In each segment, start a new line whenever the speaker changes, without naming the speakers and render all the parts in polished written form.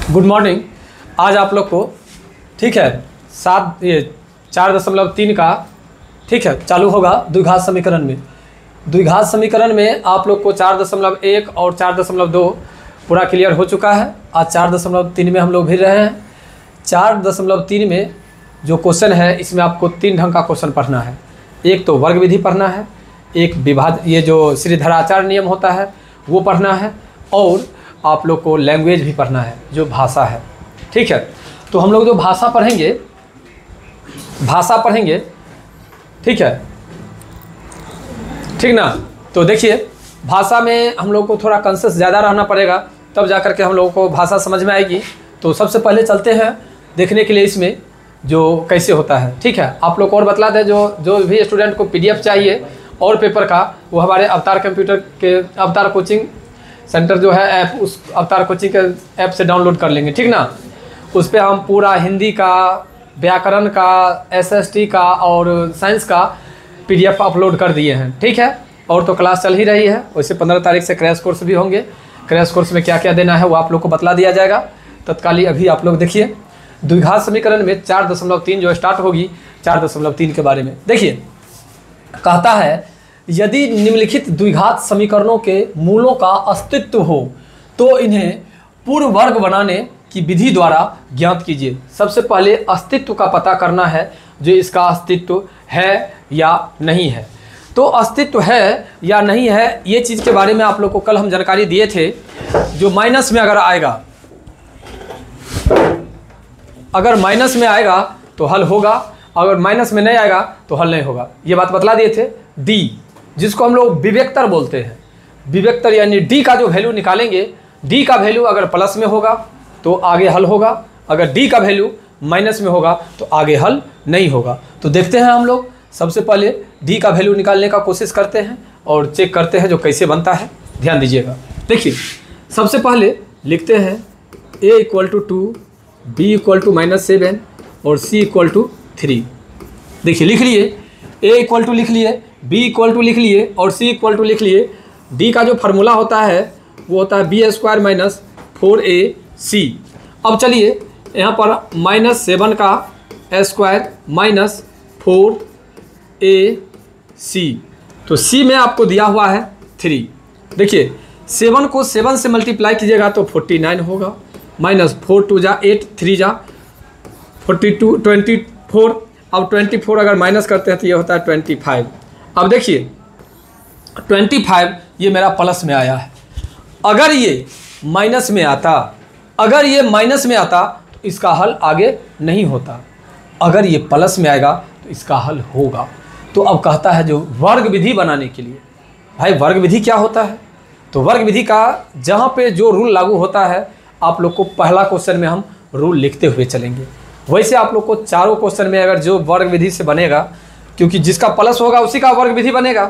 Good morning. आज आप लोग को ठीक है 4.3 का ठीक है चालू होगा द्विघात समीकरण में। द्विघात समीकरण में आप लोग को 4.1 और 4.2 पूरा क्लियर हो चुका है। आज 4.3 में हम लोग भी रहे हैं। 4.3 में जो क्वेश्चन है इसमें आपको 3 ढंग का क्वेश्चन पढ़ना है। एक तो वर्ग विधि पढ़ना है, एक ये जो श्रीधराचार्य नियम होता है वो पढ़ना है, और आप लोग को लैंग्वेज भी पढ़ना है जो भाषा है। ठीक है, तो हम लोग जो भाषा पढ़ेंगे ठीक है, ठीक ना। तो देखिए भाषा में हम लोग को थोड़ा कॉन्शियस ज़्यादा रहना पड़ेगा, तब जा कर के हम लोगों को भाषा समझ में आएगी। तो सबसे पहले चलते हैं देखने के लिए इसमें जो कैसे होता है। ठीक है, आप लोग और बतला दें जो भी स्टूडेंट को PDF चाहिए और पेपर का, वो हमारे अवतार कंप्यूटर के अवतार कोचिंग सेंटर जो है ऐप, उस अवतार कोचिंग के ऐप से डाउनलोड कर लेंगे। ठीक ना, उस पर हम पूरा हिंदी का, व्याकरण का, SST का और साइंस का PDF अपलोड कर दिए हैं। ठीक है, और तो क्लास चल ही रही है। वैसे 15 तारीख से क्रैश कोर्स भी होंगे। क्रैश कोर्स में क्या क्या देना है वो आप लोग को बतला दिया जाएगा तत्कालीन। अभी आप लोग देखिए द्विघात समीकरण में 4.3 जो स्टार्ट होगी 4.3 के बारे में देखिए। कहता है यदि निम्नलिखित द्विघात समीकरणों के मूलों का अस्तित्व हो तो इन्हें पूर्ण वर्ग बनाने की विधि द्वारा ज्ञात कीजिए। सबसे पहले अस्तित्व का पता करना है, जो इसका अस्तित्व है या नहीं है। तो अस्तित्व है या नहीं है ये चीज़ के बारे में आप लोग को कल हम जानकारी दिए थे। जो माइनस में अगर आएगा, अगर माइनस में आएगा तो हल होगा, अगर माइनस में नहीं आएगा तो हल नहीं होगा। ये बात बतला दिए थे। डी, जिसको हम लोग विवेक्तर बोलते हैं, विवेक्तर यानी डी का जो वैल्यू निकालेंगे, डी का वैल्यू अगर प्लस में होगा तो आगे हल होगा, अगर डी का वैल्यू माइनस में होगा तो आगे हल नहीं होगा। तो देखते हैं हम लोग सबसे पहले डी का वैल्यू निकालने का कोशिश करते हैं और चेक करते हैं जो कैसे बनता है। ध्यान दीजिएगा। देखिए सबसे पहले लिखते हैं a = 2, b = -7 और c = 3। देखिए लिख लिए, a लिख लिए, b लिख लिए और c लिख लिए। d का जो फार्मूला होता है वो होता है b² - 4ac। अब चलिए यहाँ पर -7 का स्क्वायर -4ac, तो c में आपको दिया हुआ है 3। देखिए 7 को 7 से मल्टीप्लाई कीजिएगा तो 49 होगा, -4 2 जा 8, 3 जा 42, 24। अब 24 अगर माइनस करते हैं तो ये होता है 25। अब देखिए 25 ये मेरा प्लस में आया है। अगर ये माइनस में आता, तो इसका हल आगे नहीं होता। अगर ये प्लस में आएगा तो इसका हल होगा। तो अब कहता है जो वर्ग विधि बनाने के लिए, भाई वर्ग विधि क्या होता है? तो वर्ग विधि का जहाँ पे जो रूल लागू होता है, आप लोग को पहला क्वेश्चन में हम रूल लिखते हुए चलेंगे। वैसे आप लोग को चारों क्वेश्चन में अगर जो वर्ग विधि से बनेगा, क्योंकि जिसका प्लस होगा उसी का वर्ग विधि बनेगा,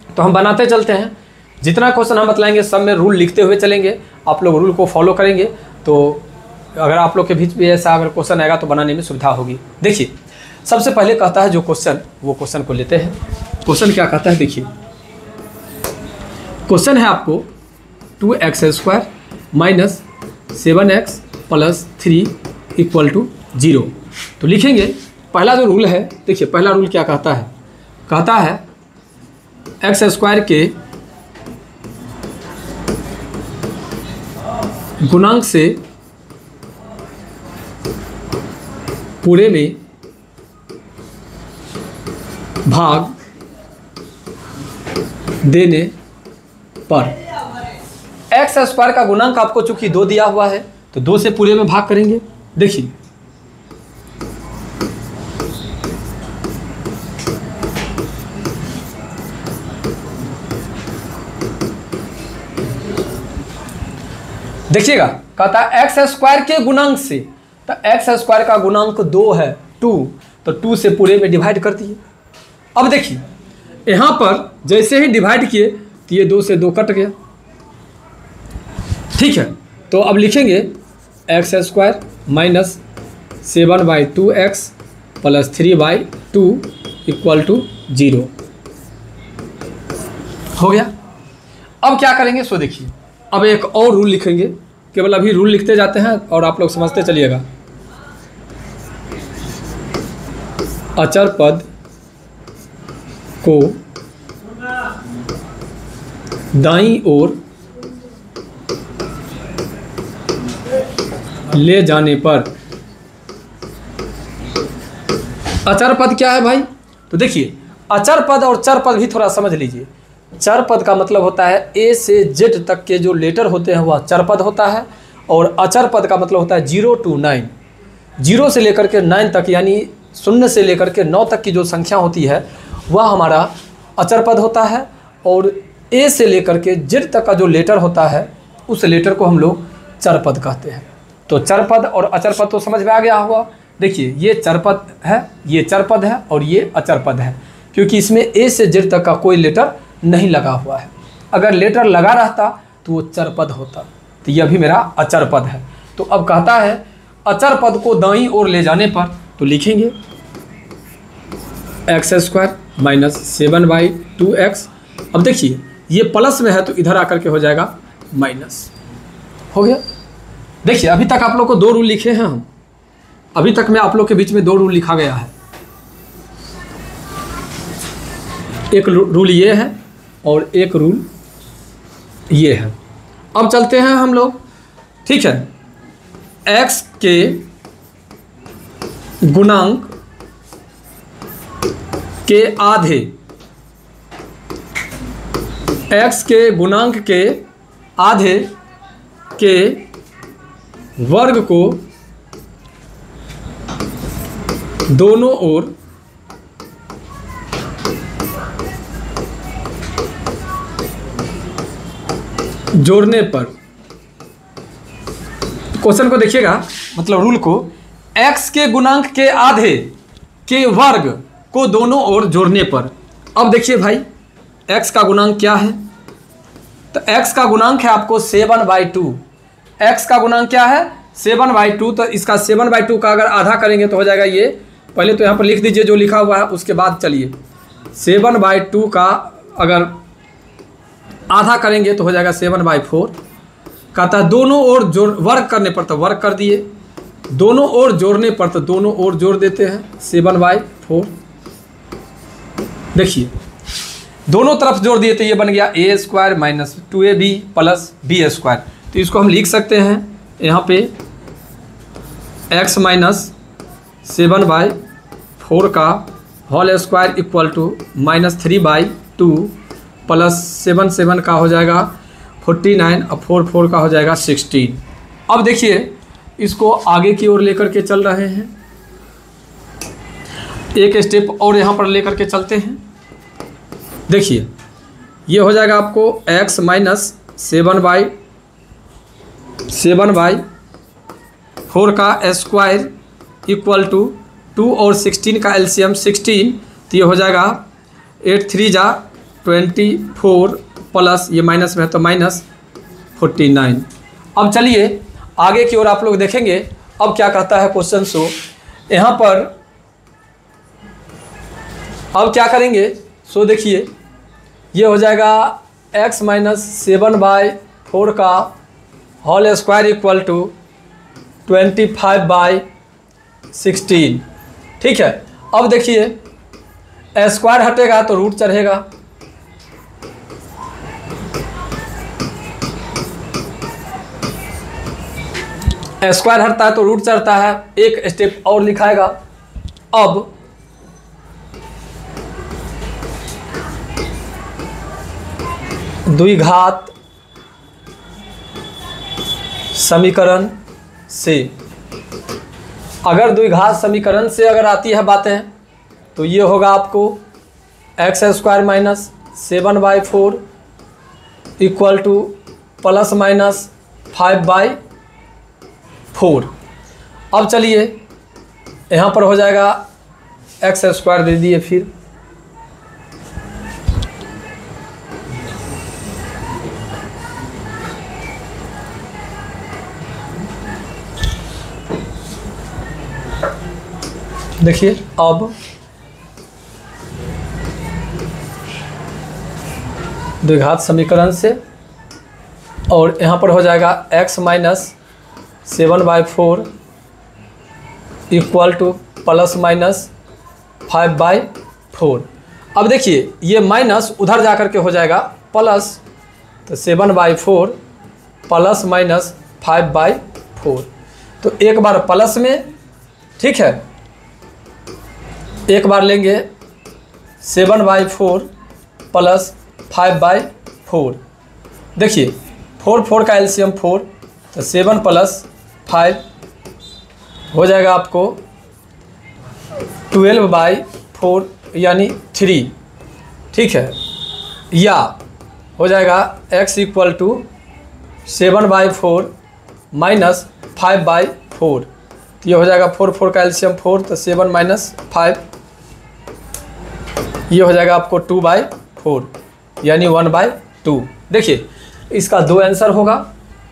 तो हम बनाते चलते हैं। जितना क्वेश्चन हम बतलाएंगे सब में रूल लिखते हुए चलेंगे। आप लोग रूल को फॉलो करेंगे तो अगर आप लोग के बीच भी ऐसा अगर क्वेश्चन आएगा तो बनाने में सुविधा होगी। देखिए सबसे पहले कहता है जो क्वेश्चन, वो क्वेश्चन को लेते हैं। क्वेश्चन क्या कहता है देखिए, क्वेश्चन है आपको 2x² - 7x + 3 = 0। तो लिखेंगे पहला जो रूल है, देखिए पहला रूल क्या कहता है, कहता है x² के गुणांक से पूरे में भाग देने पर, x² का गुणांक आपको चूंकि 2 दिया हुआ है तो 2 से पूरे में भाग करेंगे। देखिए देखिएगा, कहता है x² के गुणांक से, तो x² का गुणांक 2 है 2, तो 2 से पूरे में डिवाइड कर दिए। अब देखिए यहाँ पर जैसे ही डिवाइड किए तो ये 2 से 2 कट गया। ठीक है, तो अब लिखेंगे x² - 7/2x + 3/2 = 0 हो गया। अब क्या करेंगे सो देखिए, अब एक और रूल लिखेंगे केवल अभी रूल लिखते जाते हैं और आप लोग समझते चलिएगा। अचर पद को दाईं ओर ले जाने पर, अचर पद क्या है भाई? तो देखिए, अचर पद और चर पद भी थोड़ा समझ लीजिए। चर पद का मतलब होता है ए से जेड तक के जो लेटर होते हैं वह चर पद होता है, और अचर पद का मतलब होता है 0 to 9, 0 से लेकर के 9 तक, यानी 0 से लेकर के 9 तक की जो संख्या होती है वह हमारा अचर पद होता है, और ए से लेकर के जेड तक का जो लेटर होता है उस लेटर को हम लोग चर पद कहते हैं। तो चर पद और अचर पद तो समझ में आ गया होगा। देखिए, ये चर पद है, ये चर पद है, और ये अचर पद है, क्योंकि इसमें ए से जेड तक का कोई लेटर नहीं लगा हुआ है। अगर लेटर लगा रहता तो वो चर पद होता, तो यह भी मेरा अचर पद है। तो अब कहता है अचर पद को दाईं ओर ले जाने पर, तो लिखेंगे x² माइनस 7/2x। अब देखिए, ये प्लस में है तो इधर आकर के हो जाएगा माइनस। हो गया। देखिए, अभी तक आप लोग को 2 रूल लिखे हैं हम, अभी तक में आप लोग के बीच में 2 रूल लिखा गया है। एक रूल ये है और एक रूल ये है। अब चलते हैं हम लोग, ठीक है, x के गुणांक के आधे, x के गुणांक के आधे के वर्ग को दोनों ओर जोड़ने पर, क्वेश्चन को देखिएगा, मतलब रूल को, x के गुणांक के आधे के वर्ग को दोनों ओर जोड़ने पर। अब देखिए भाई, x का गुणांक क्या है? तो x का गुणांक है आपको 7/2। x का गुणांक क्या है? 7/2। तो इसका 7/2 का अगर आधा करेंगे तो हो जाएगा ये, पहले तो यहाँ पर लिख दीजिए जो लिखा हुआ है, उसके बाद चलिए 7/2 का अगर आधा करेंगे तो हो जाएगा 7/4। कहता है दोनों ओर जोड़, वर्ग करने पर तो वर्ग कर दिए, दोनों ओर जोड़ने पर तो दोनों ओर जोड़ देते हैं 7/4। देखिए, दोनों तरफ जोड़ दिए तो ये बन गया a² minus 2ab plus b²। तो इसको हम लिख सकते हैं यहाँ पे x माइनस 7/4 का whole square equal to minus 3/2 plus 7 का हो जाएगा 49 और 4 का हो जाएगा 16। अब देखिए, इसको आगे की ओर लेकर के चल रहे हैं, एक स्टेप और यहाँ पर लेकर के चलते हैं। देखिए, ये हो जाएगा आपको x माइनस 7/4 का स्क्वायर इक्वल टू 2 और 16 का एलसीएम 16, तो ये हो जाएगा 8 3 जा 24 प्लस ये माइनस में है तो माइनस 49। अब चलिए आगे की ओर आप लोग देखेंगे। अब क्या कहता है क्वेश्चन सो, यहाँ पर अब क्या करेंगे? सो देखिए, ये हो जाएगा x माइनस 7/4 का होल स्क्वायर इक्वल टू 25/16। ठीक है। अब देखिए, स्क्वायर हटेगा तो रूट चढ़ेगा, स्क्वायर हटता है तो रूट चढ़ता है। एक स्टेप और लिखाएगा। अब द्विघात समीकरण से, अगर द्विघात समीकरण से अगर आती है बातें तो ये होगा आपको x² minus 7/4 equal to plus minus 5/4। अब चलिए यहाँ पर हो जाएगा x² दे दिए, फिर देखिए। अब द्विघात समीकरण से और यहाँ पर हो जाएगा x minus 7/4 equal to plus minus 5/4। अब देखिए ये माइनस उधर जा कर के हो जाएगा प्लस, तो 7/4 प्लस माइनस 5/4। तो एक बार प्लस में, ठीक है, एक बार लेंगे 7/4 प्लस 5/4। देखिए 4 का एलसीएम 4, तो 7 प्लस 5 हो जाएगा आपको 12/4 यानी 3, ठीक है, या हो जाएगा x इक्वल टू 7/4 माइनस 5/4। तो ये हो जाएगा 4 का एलसीएम 4, तो 7 माइनस 5, ये हो जाएगा आपको 2/4 यानी 1/2। देखिए इसका दो आंसर होगा,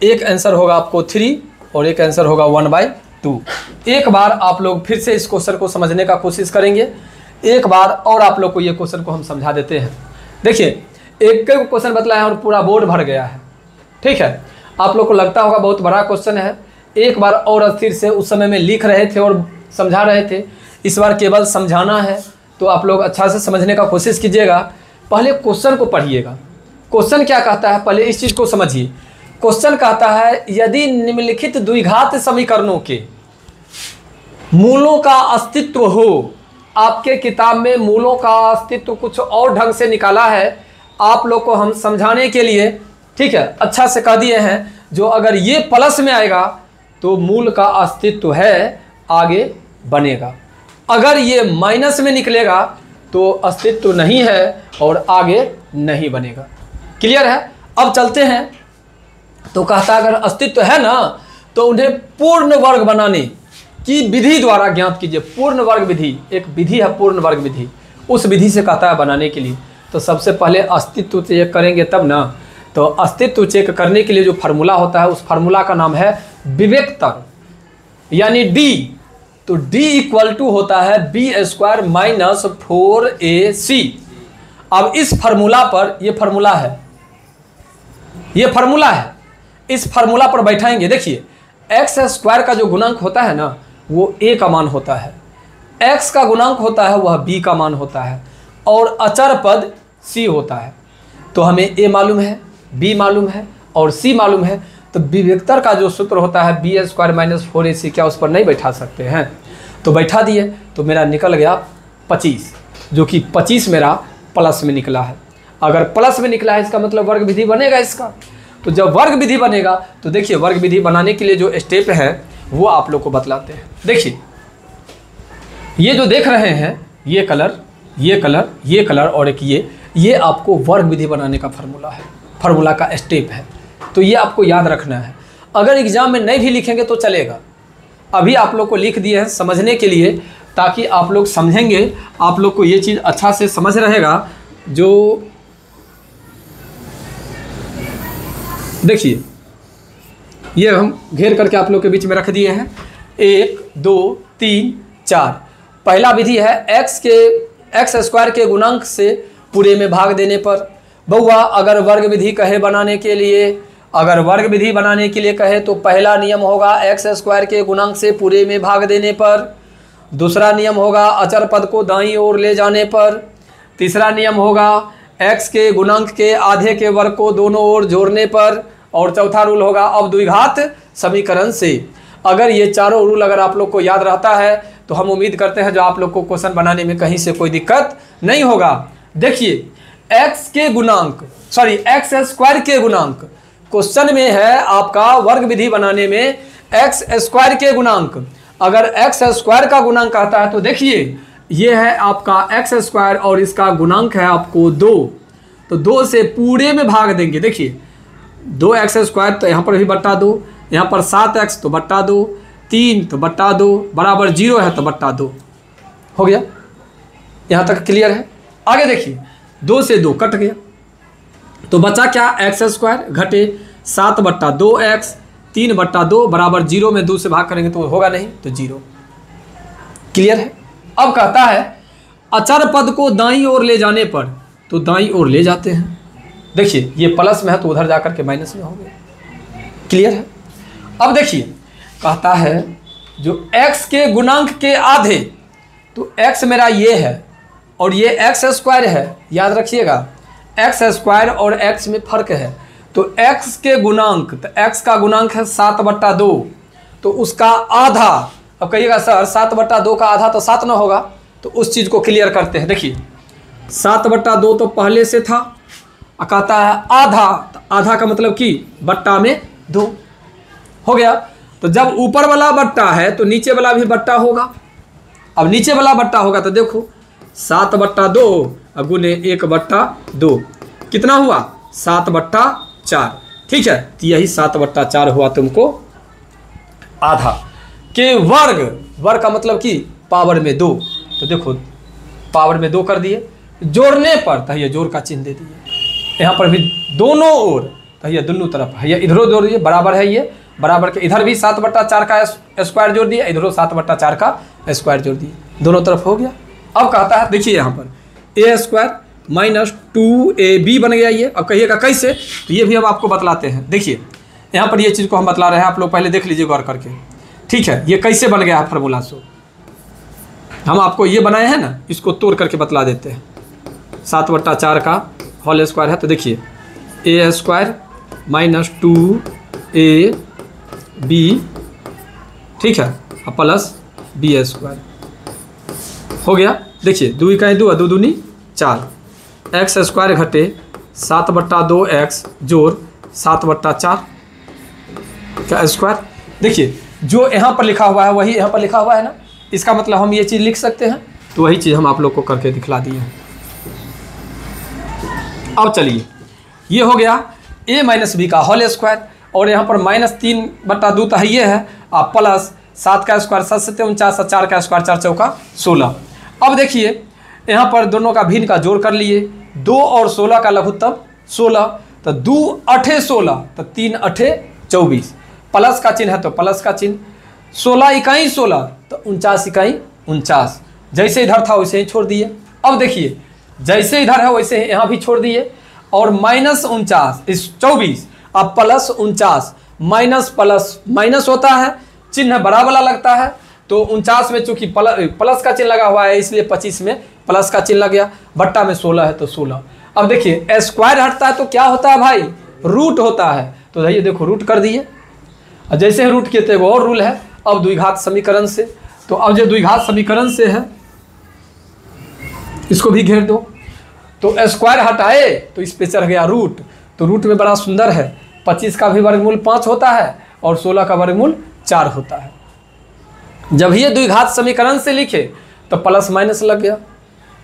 एक आंसर होगा आपको 3 और एक आंसर होगा 1/2। एक बार आप लोग फिर से इस क्वेश्चन को समझने का कोशिश करेंगे, एक बार और आप लोग को ये क्वेश्चन को हम समझा देते हैं। देखिए एक क्वेश्चन बतलाया और पूरा बोर्ड भर गया है, ठीक है। आप लोग को लगता होगा बहुत बड़ा क्वेश्चन है, एक बार और स्थिर से उस समय में लिख रहे थे और समझा रहे थे, इस बार केवल समझाना है। तो आप लोग अच्छा से समझने का कोशिश कीजिएगा। पहले क्वेश्चन को पढ़िएगा, क्वेश्चन क्या कहता है पहले इस चीज़ को समझिए। क्वेश्चन कहता है यदि निम्नलिखित द्विघात समीकरणों के मूलों का अस्तित्व हो, आपके किताब में मूलों का अस्तित्व कुछ और ढंग से निकाला है, आप लोग को हम समझाने के लिए, ठीक है, अच्छा से कह दिए हैं। जो अगर ये प्लस में आएगा तो मूल का अस्तित्व है, आगे बनेगा। अगर ये माइनस में निकलेगा तो अस्तित्व नहीं है और आगे नहीं बनेगा। क्लियर है? अब चलते हैं। तो कहता है अगर अस्तित्व है ना तो उन्हें पूर्ण वर्ग बनाने की विधि द्वारा ज्ञात कीजिए। पूर्ण वर्ग विधि, एक विधि है पूर्ण वर्ग विधि, उस विधि से कहता है बनाने के लिए। तो सबसे पहले अस्तित्व चेक करेंगे तब ना। तो अस्तित्व चेक करने के लिए जो फार्मूला होता है उस फार्मूला का नाम है विवेकतर यानी डी। तो d इक्वल टू होता है b² माइनस 4ac। अब इस फार्मूला पर, ये फार्मूला है, ये फार्मूला है, इस फार्मूला पर बैठाएंगे। देखिए x² का जो गुणांक होता है ना वो a का मान होता है, x का गुणांक होता है वह b का मान होता है, और अचर पद c होता है। तो हमें a मालूम है, b मालूम है और c मालूम है। तो विवेकतर का जो सूत्र होता है b² माइनस 4ac, क्या उस पर नहीं बैठा सकते हैं? तो बैठा दिए तो मेरा निकल गया 25, जो कि 25 मेरा प्लस में निकला है। अगर प्लस में निकला है इसका मतलब वर्ग विधि बनेगा इसका। तो जब वर्ग विधि बनेगा तो देखिए वर्ग विधि बनाने के लिए जो स्टेप है वो आप लोग को बतलाते हैं। देखिए ये जो देख रहे हैं, ये कलर, ये कलर, ये कलर और एक ये आपको वर्ग विधि बनाने का फार्मूला है, फार्मूला का स्टेप है। तो ये आपको याद रखना है। अगर एग्जाम में नहीं भी लिखेंगे तो चलेगा, अभी आप लोग को लिख दिए हैं समझने के लिए, ताकि आप लोग समझेंगे, आप लोग को ये चीज़ अच्छा से समझ रहेगा। जो देखिए ये हम घेर करके आप लोग के बीच में रख दिए हैं, 1 2 3 4। पहला विधि है x² के गुणांक से पूरे में भाग देने पर। बउआ अगर वर्ग विधि कहे बनाने के लिए, अगर वर्ग विधि बनाने के लिए कहे तो पहला नियम होगा x² के गुणांक से पूरे में भाग देने पर। दूसरा नियम होगा अचर पद को दाईं ओर ले जाने पर। तीसरा नियम होगा x के गुणांक के आधे के वर्ग को दोनों ओर जोड़ने पर। और चौथा रूल होगा अब द्विघात समीकरण से। अगर ये चारों रूल अगर आप लोग को याद रहता है तो हम उम्मीद करते हैं जो आप लोग को क्वेश्चन बनाने में कहीं से कोई दिक्कत नहीं होगा। देखिए x के गुणांक, सॉरी x² के गुणांक, क्वेश्चन में है आपका वर्ग विधि बनाने में x² के गुणांक। अगर x² का गुणांक आता है तो देखिए ये है आपका x² और इसका गुणांक है आपको 2। तो 2 से पूरे में भाग देंगे। देखिए 2x² तो यहाँ पर भी बट्टा 2, यहाँ पर 7x तो बट्टा 2, 3 तो बट्टा 2 बराबर 0 है तो बट्टा 2 हो गया। यहाँ तक क्लियर है? आगे देखिए 2 से 2 कट गया तो बचा क्या, x² घटे 7/2x 3/2 बराबर 0 में 2 से भाग करेंगे तो होगा नहीं, तो 0। क्लियर है? अब कहता है अचर पद को दाईं ओर ले जाने पर, तो दाईं ओर ले जाते हैं। देखिए ये प्लस में है तो उधर जाकर के माइनस में हो गया। क्लियर है। अब देखिए कहता है जो x के गुणांक के आधे, तो x मेरा ये है और ये x स्क्वायर है, याद रखिएगा x स्क्वायर और x में फर्क है। तो x के गुणांक, तो x का गुणांक है 7/2, तो उसका आधा, अब कहिएगा सर 7/2 का आधा तो 7 ना होगा, तो उस चीज़ को क्लियर करते हैं। देखिए 7/2 तो पहले से था, कहता है आधा, तो आधा का मतलब कि बट्टा में 2 हो गया। तो जब ऊपर वाला बट्टा है तो नीचे वाला भी बट्टा होगा। अब नीचे वाला बट्टा होगा तो देखो 7/2 गुने 1/2 कितना हुआ 7/4, ठीक है। तो यही 7/4 हुआ तुमको आधा के वर्ग, वर्ग का मतलब कि पावर में 2, तो देखो पावर में 2 कर दिए। जोड़ने पर तो ये जोड़ का चिन्ह दे दिए, यहाँ पर भी दोनों ओर, तो ये दोनों तरफ है, ये इधरों जोड़ दिए, बराबर है, ये बराबर के इधर भी 7/4 का स्क्वायर जोड़ दिया, इधरों 7/4 का स्क्वायर जोड़ दिए, दोनों तरफ हो गया। अब कहता है देखिए यहाँ पर a स्क्वायर माइनस 2ab बन गया ये। अब कहिएगा कैसे, तो ये भी अब आपको बतलाते हैं। देखिए यहाँ पर ये चीज़ को हम बतला रहे हैं, आप लोग पहले देख लीजिए गौर करके, ठीक है। ये कैसे बन गया फार्मूला, सो हम आपको ये बनाए हैं ना, इसको तोड़ करके बतला देते हैं। 7/4 का होल स्क्वायर है, तो देखिए a स्क्वायर माइनस 2ab, ठीक है, प्लस b स्क्वायर हो गया। देखिए 2 का 2, 2 दूनी 4, x स्क्वायर घटे 7/2x जोड़ 7/4 का स्क्वायर। देखिए जो यहाँ पर लिखा हुआ है वही यहाँ पर लिखा हुआ है ना, इसका मतलब हम ये चीज़ लिख सकते हैं, तो वही चीज़ हम आप लोग को करके दिखला दिए हैं। अब चलिए ये हो गया a माइनस बी का होल स्क्वायर, और यहाँ पर -3/2 तो ये है, आप प्लस 7 का स्क्वायर 7 7 49, 4 का स्क्वायर 4 चौका 16। अब देखिए यहाँ पर दोनों का भिन्न का जोड़ कर लिए, 2 और 16 का लघुत्तम 16, तो 2 8 16, तो 3 8 24, प्लस का चिन्ह है तो प्लस का चिन्ह, 16 इकाई 16, तो 49 इकाई 49, जैसे इधर था वैसे ही छोड़ दिए। अब देखिए जैसे इधर है वैसे यहाँ भी छोड़ दिए, और -49 इस 24, अब प्लस 49, माइनस प्लस माइनस होता है, चिन्ह बड़ा वाला लगता है, तो 49 में चूंकि प्लस का चिन्ह लगा हुआ है इसलिए 25 में प्लस का चिन्ह लग गया, बट्टा में 16 है तो 16। अब देखिए स्क्वायर हटता है तो क्या होता है भाई, रूट होता है, तो ये देखो रूट कर दिए, और जैसे ही रूट किए थे वो और रूल है। अब द्विघात समीकरण से, तो अब जो द्विघात समीकरण से है इसको भी घेर दो, तो स्क्वायर हटाए तो इस पे चढ़ गया रूट, तो रूट में बड़ा सुंदर है, 25 का भी वर्गमूल 5 होता है और 16 का वर्गमूल 4 होता है। जब ये द्विघात समीकरण से लिखे तो प्लस माइनस लग गया,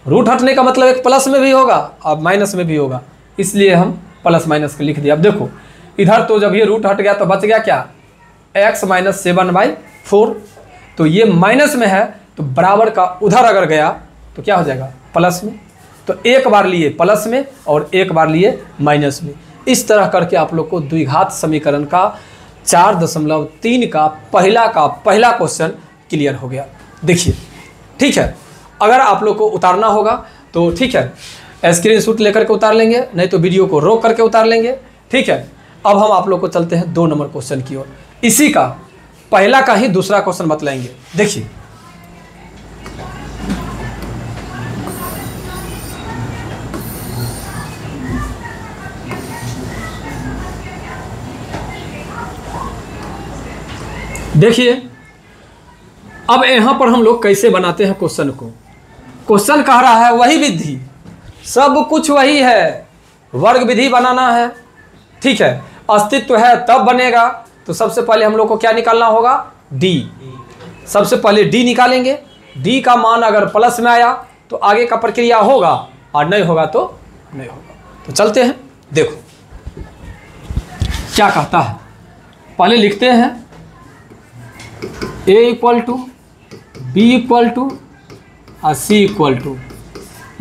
रूट हटने का मतलब एक प्लस में भी होगा और माइनस में भी होगा, इसलिए हम प्लस माइनस के लिख दिया। अब देखो इधर तो जब ये रूट हट गया तो बच गया क्या, x माइनस 7/4, तो ये माइनस में है तो बराबर का उधर अगर गया तो क्या हो जाएगा प्लस में, तो एक बार लिए प्लस में और एक बार लिए माइनस में। इस तरह करके आप लोग को द्विघात समीकरण का 4.3 का पहला क्वेश्चन क्लियर हो गया। देखिए ठीक है, अगर आप लोग को उतारना होगा तो ठीक है स्क्रीनशॉट लेकर के उतार लेंगे, नहीं तो वीडियो को रोक करके उतार लेंगे, ठीक है। अब हम आप लोग को चलते हैं 2 नंबर क्वेश्चन की ओर, इसी का पहला का ही दूसरा क्वेश्चन बतलाएंगे। देखिए देखिए अब यहाँ पर हम लोग कैसे बनाते हैं क्वेश्चन को। क्वेश्चन कह रहा है वही विधि, सब कुछ वही है, वर्ग विधि बनाना है, ठीक है, अस्तित्व है तब बनेगा। तो सबसे पहले हम लोग को क्या निकालना होगा, d। सबसे पहले d निकालेंगे, d का मान अगर प्लस में आया तो आगे का प्रक्रिया होगा और नहीं होगा तो नहीं होगा। तो चलते हैं, देखो क्या कहता है, पहले लिखते हैं a equal to b equal to और c इक्वल टू,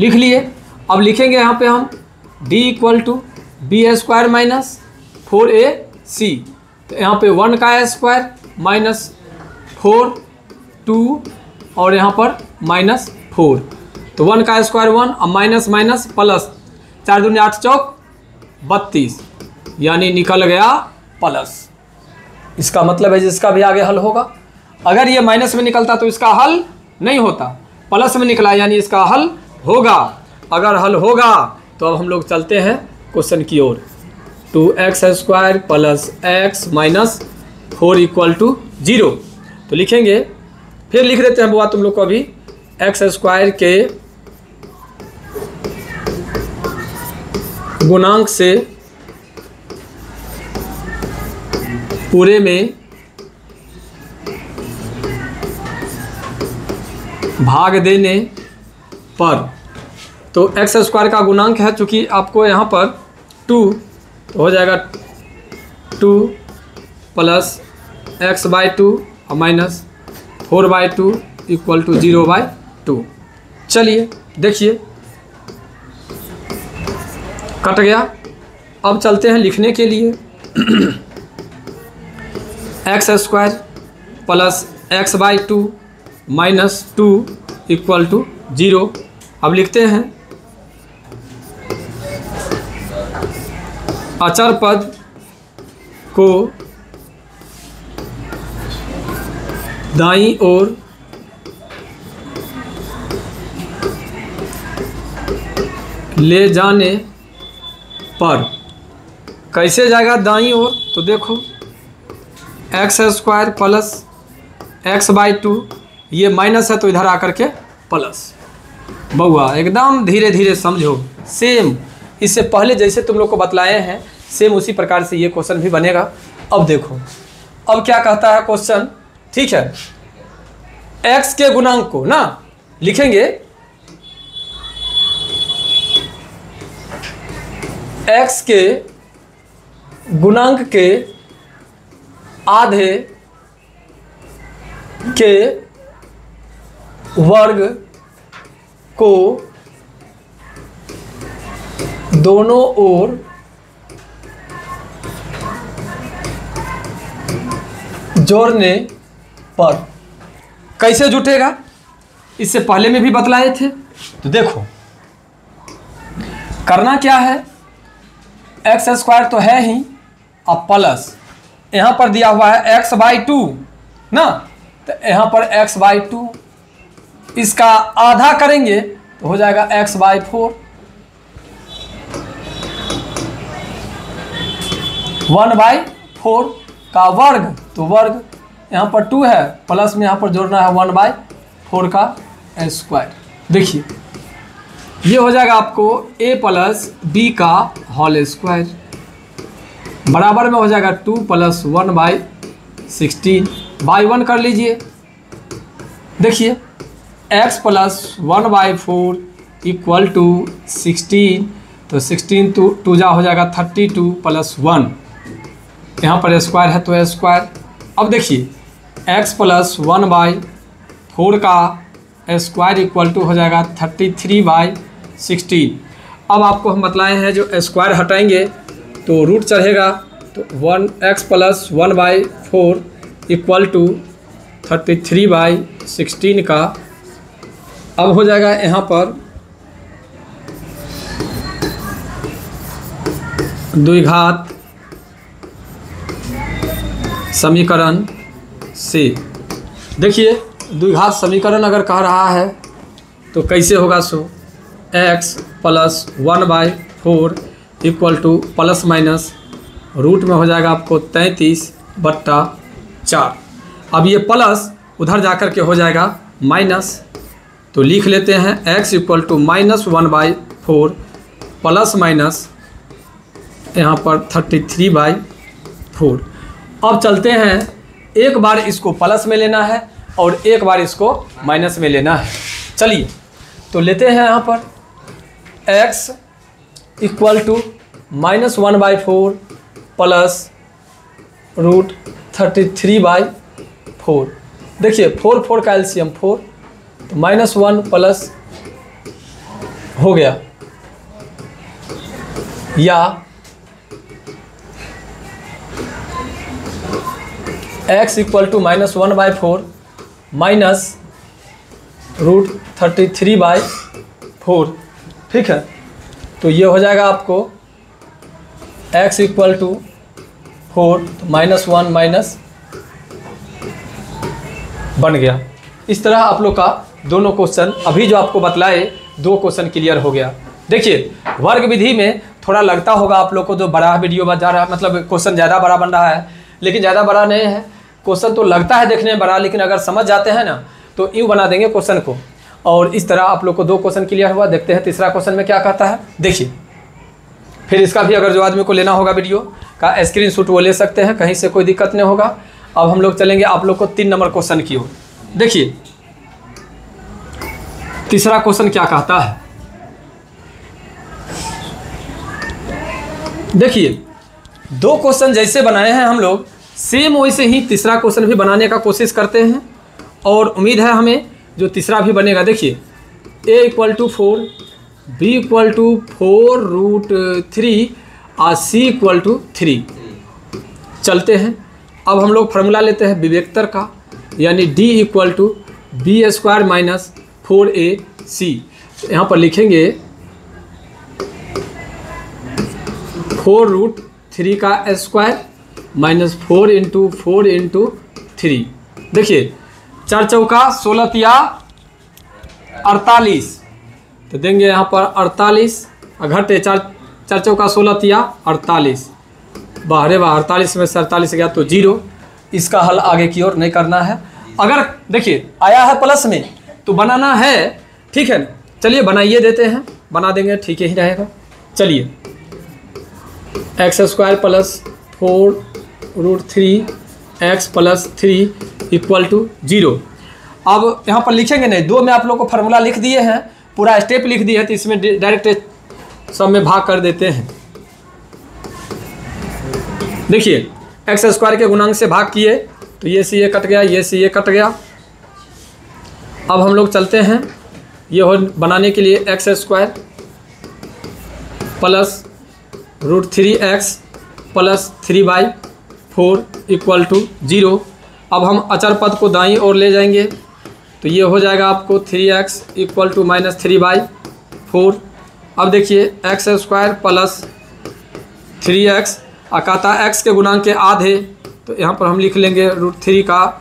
लिख लिए। अब लिखेंगे यहाँ पे हम d equal to b square minus 4ac, तो यहाँ पे 1 का स्क्वायर माइनस 4 2 और यहाँ पर -4, तो 1 का स्क्वायर 1 और माइनस माइनस प्लस, 4 दूनी 8 चौक 32, यानी निकल गया प्लस। इसका मतलब है जिसका भी आगे हल होगा। अगर ये माइनस में निकलता तो इसका हल नहीं होता, प्लस में निकला यानी इसका हल होगा। अगर हल होगा तो अब हम लोग चलते हैं क्वेश्चन की ओर। 2x² plus x minus 4 equal to 0। तो लिखेंगे, फिर लिख देते हैं बुआ तुम लोग को अभी, x² के गुणांक से पूरे में भाग देने पर, तो x² का गुणांक है, चूंकि आपको यहाँ पर 2 तो हो जाएगा 2 प्लस x/2 और माइनस 4/2 इक्वल टू 0/2। चलिए देखिए कट गया। अब चलते हैं लिखने के लिए। x² plus x/2 minus 2 equal to 0। अब लिखते हैं अचर पद को दाईं ओर ले जाने पर कैसे जाएगा दाईं ओर, तो देखो x² प्लस x/2, ये माइनस है तो इधर आकर के प्लस। बउआ एकदम धीरे धीरे समझो, सेम इससे पहले जैसे तुम लोग को बतलाए हैं सेम उसी प्रकार से ये क्वेश्चन भी बनेगा। अब देखो अब क्या कहता है क्वेश्चन, ठीक है। x के गुणांक को ना लिखेंगे, x के गुणांक के आधे के वर्ग को दोनों ओर जोड़ने पर कैसे जुटेगा, इससे पहले में भी बतलाए थे। तो देखो करना क्या है, x² तो है ही, अब प्लस यहाँ पर दिया हुआ है x/2 ना, तो यहाँ पर x/2 इसका आधा करेंगे तो हो जाएगा x/4। 1/4 का वर्ग, तो वर्ग यहाँ पर 2 है, प्लस में यहाँ पर जोड़ना है 1/4 का स्क्वायर। देखिए ये हो जाएगा आपको a प्लस b का होल स्क्वायर बराबर में हो जाएगा 2 प्लस 1/16 बाई 1 कर लीजिए। देखिए x प्लस 1/4 इक्वल टू 16, तो 16 2 जा हो जाएगा 32 प्लस 1, यहाँ पर स्क्वायर है तो स्क्वायर। अब देखिए x प्लस 1/4 का स्क्वायर इक्वल टू हो जाएगा 33/16। अब आपको हम बतलाए हैं जो स्क्वायर हटाएंगे तो रूट चढ़ेगा, तो 1x प्लस 1/4 इक्वल टू 33/16 का अब हो जाएगा यहाँ पर द्विघात समीकरण से। देखिए द्विघात समीकरण अगर कह रहा है तो कैसे होगा, so x plus 1/4 equal to plus minus root में हो जाएगा आपको 33/4। अब ये प्लस उधर जाकर के हो जाएगा माइनस, तो लिख लेते हैं x equal to minus 1/4 plus minus यहाँ पर 33/4। अब चलते हैं, एक बार इसको प्लस में लेना है और एक बार इसको माइनस में लेना है। चलिए तो लेते हैं यहाँ पर x equal to minus 1/4 plus root 33/4। देखिए 4 का एलसीएम 4, तो -1 प्लस हो गया, या x equal to -1/4 minus root 33/4। ठीक है, तो ये हो जाएगा आपको x इक्वल टू 4, तो -1 माइनस बन गया। इस तरह आप लोग का दोनों क्वेश्चन अभी जो आपको बतलाए 2 क्वेश्चन क्लियर हो गया। देखिए वर्ग विधि में थोड़ा लगता होगा आप लोग को जो बड़ा वीडियो बन जा रहा है, मतलब क्वेश्चन ज़्यादा बड़ा बन रहा है, लेकिन ज़्यादा बड़ा नहीं है। क्वेश्चन तो लगता है देखने में बड़ा, लेकिन अगर समझ जाते हैं ना तो यूँ बना देंगे क्वेश्चन को। और इस तरह आप लोग को 2 क्वेश्चन क्लियर हुआ। देखते हैं तीसरा क्वेश्चन में क्या कहता है। देखिए फिर इसका भी अगर जो आदमी को लेना होगा वीडियो का स्क्रीनशॉट वो ले सकते हैं, कहीं से कोई दिक्कत नहीं होगा। अब हम लोग चलेंगे आप लोग को 3 नंबर क्वेश्चन की ओर। देखिए तीसरा क्वेश्चन क्या कहता है। देखिए 2 क्वेश्चन जैसे बनाए हैं हम लोग, सेम वैसे ही तीसरा क्वेश्चन भी बनाने का कोशिश करते हैं और उम्मीद है हमें जो तीसरा भी बनेगा। देखिए a = 4, b = 4√3 और c = 3। चलते हैं अब हम लोग फार्मूला लेते हैं विवेक्तर का, यानी d = b² - 4ac। यहाँ पर लिखेंगे 4√3 का स्क्वायर माइनस 4 × 4 × 3। देखिए 4 चौका 16 तिया 48, तो देंगे यहाँ पर 48 घटे 4 चौका 16 तिया 48, बाहरे बाहर 48 में से 48 गया तो 0। इसका हल आगे की ओर नहीं करना है। अगर देखिए आया है प्लस में तो बनाना है, ठीक है। चलिए बनाइए देते हैं, बना देंगे, ठीक ही रहेगा। चलिए x² + 4√3 x + 3 = 0। अब यहाँ पर लिखेंगे नहीं, 2 में आप लोग को फार्मूला लिख दिए हैं, पूरा स्टेप लिख दिए हैं, तो इसमें डायरेक्ट सब में भाग कर देते हैं। देखिए x² के गुणांक से भाग किए तो ये से ये कट गया, ये से ये कट गया। अब हम लोग चलते हैं ये हो बनाने के लिए x² + √3x + 3/4 = 0। अब हम अचर पद को दाईं ओर ले जाएंगे तो ये हो जाएगा आपको 3x = -3/4। अब देखिए x² + 3x कहता है x के गुणांक के आधे, तो यहाँ पर हम लिख लेंगे √3 का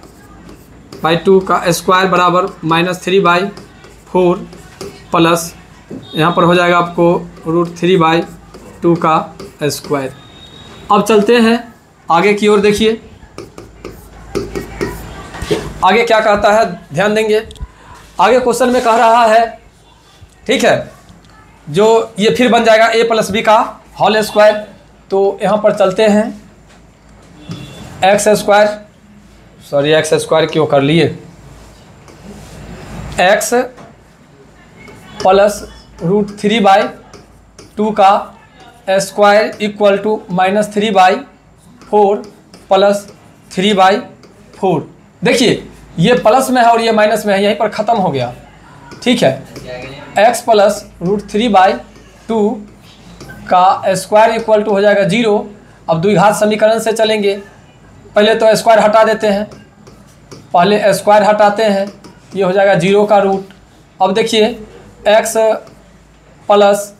/2 का स्क्वायर बराबर -3/4 प्लस यहाँ पर हो जाएगा आपको √3/2 का स्क्वायर। अब चलते हैं आगे की ओर। देखिए आगे क्या कहता है, ध्यान देंगे। आगे क्वेश्चन में कह रहा है, ठीक है, जो ये फिर बन जाएगा a + b का होल स्क्वायर। तो यहाँ पर चलते हैं x² क्यों कर लिए, x + √3/2 का स्क्वायर = -3/4 + 3/4। देखिए ये प्लस में है और ये माइनस में है, यहीं पर ख़त्म हो गया, ठीक है। x + √3/2 का स्क्वायर = हो जाएगा 0। अब द्विघात समीकरण से चलेंगे, पहले तो स्क्वायर हटा देते हैं, पहले स्क्वायर हटाते हैं, ये हो जाएगा 0 का रूट। अब देखिए x +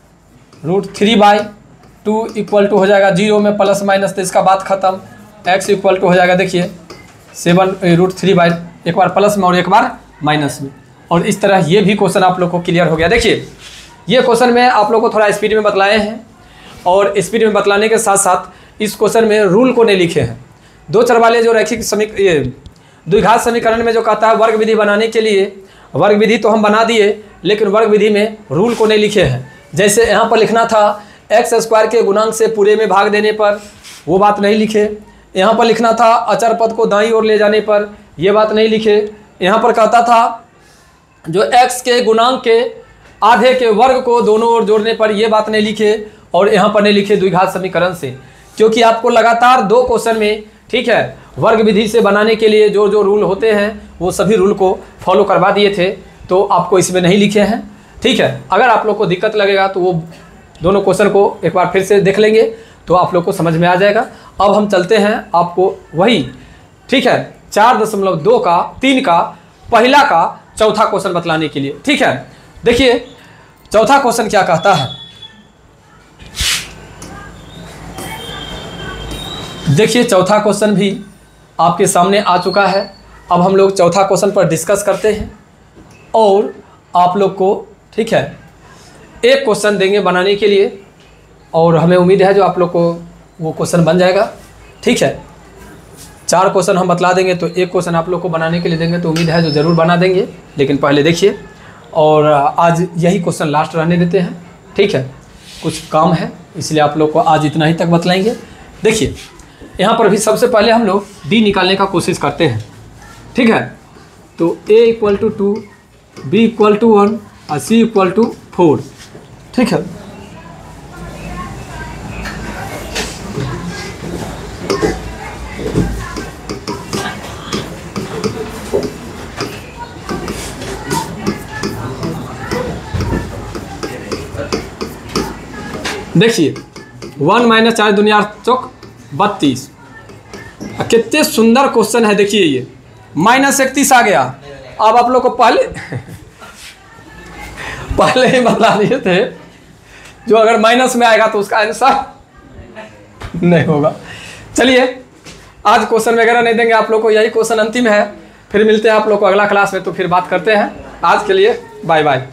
√3/2 = हो जाएगा 0 में प्लस माइनस, तो इसका बात ख़त्म। x = हो जाएगा देखिए 7√3/, एक बार प्लस में और एक बार माइनस में। और इस तरह ये भी क्वेश्चन आप लोग को क्लियर हो गया। देखिए ये क्वेश्चन में आप लोग को थोड़ा स्पीड में बतलाए हैं, और स्पीड में बतलाने के साथ साथ इस क्वेश्चन में रूल को नहीं लिखे हैं। 2 चर वाले जो रैखिक द्विघात समीकरण में जो कहता है वर्ग विधि बनाने के लिए, वर्ग विधि तो हम बना दिए, लेकिन वर्ग विधि में रूल को नहीं लिखे हैं। जैसे यहाँ पर लिखना था x² के गुणांक से पूरे में भाग देने पर, वो बात नहीं लिखे। यहाँ पर लिखना था अचर पद को दाईं ओर ले जाने पर, ये बात नहीं लिखे। यहाँ पर कहता था जो x के गुणांक के आधे के वर्ग को दोनों ओर जोड़ने पर, ये बात नहीं लिखे। और यहाँ पर नहीं लिखे द्विघात समीकरण से, क्योंकि आपको लगातार 2 क्वेश्चन में, ठीक है, वर्ग विधि से बनाने के लिए जो जो रूल होते हैं वो सभी रूल को फॉलो करवा दिए थे, तो आपको इसमें नहीं लिखे हैं, ठीक है। अगर आप लोग को दिक्कत लगेगा तो वो दोनों क्वेश्चन को एक बार फिर से देख लेंगे तो आप लोग को समझ में आ जाएगा। अब हम चलते हैं आपको वही, ठीक है, 4.2 का 3 का पहला का चौथा क्वेश्चन बतलाने के लिए, ठीक है। देखिए चौथा क्वेश्चन क्या कहता है। देखिए चौथा क्वेश्चन भी आपके सामने आ चुका है। अब हम लोग चौथा क्वेश्चन पर डिस्कस करते हैं और आप लोग को ठीक है एक क्वेश्चन देंगे बनाने के लिए और हमें उम्मीद है जो आप लोग को वो क्वेश्चन बन जाएगा। ठीक है, 4 क्वेश्चन हम बतला देंगे तो एक क्वेश्चन आप लोग को बनाने के लिए देंगे तो उम्मीद है जो ज़रूर बना देंगे। लेकिन पहले देखिए, और आज यही क्वेश्चन लास्ट रहने देते हैं। ठीक है, कुछ काम है इसलिए आप लोग को आज इतना ही तक बतलाएंगे। देखिए यहाँ पर भी सबसे पहले हम लोग डी निकालने का कोशिश करते हैं। ठीक है, तो a = 2, b = 1 और c = 4। ठीक है, देखिए 1 - 4 दुनिया 4 32। कितने सुंदर क्वेश्चन है। देखिए ये -31 आ गया। अब आप लोग को पहले ही बता दिए थे जो अगर माइनस में आएगा तो उसका आंसर नहीं होगा। चलिए आज क्वेश्चन वगैरह नहीं देंगे आप लोग को, यही क्वेश्चन अंतिम है। फिर मिलते हैं आप लोग को अगला क्लास में, तो फिर बात करते हैं। आज के लिए बाय बाय।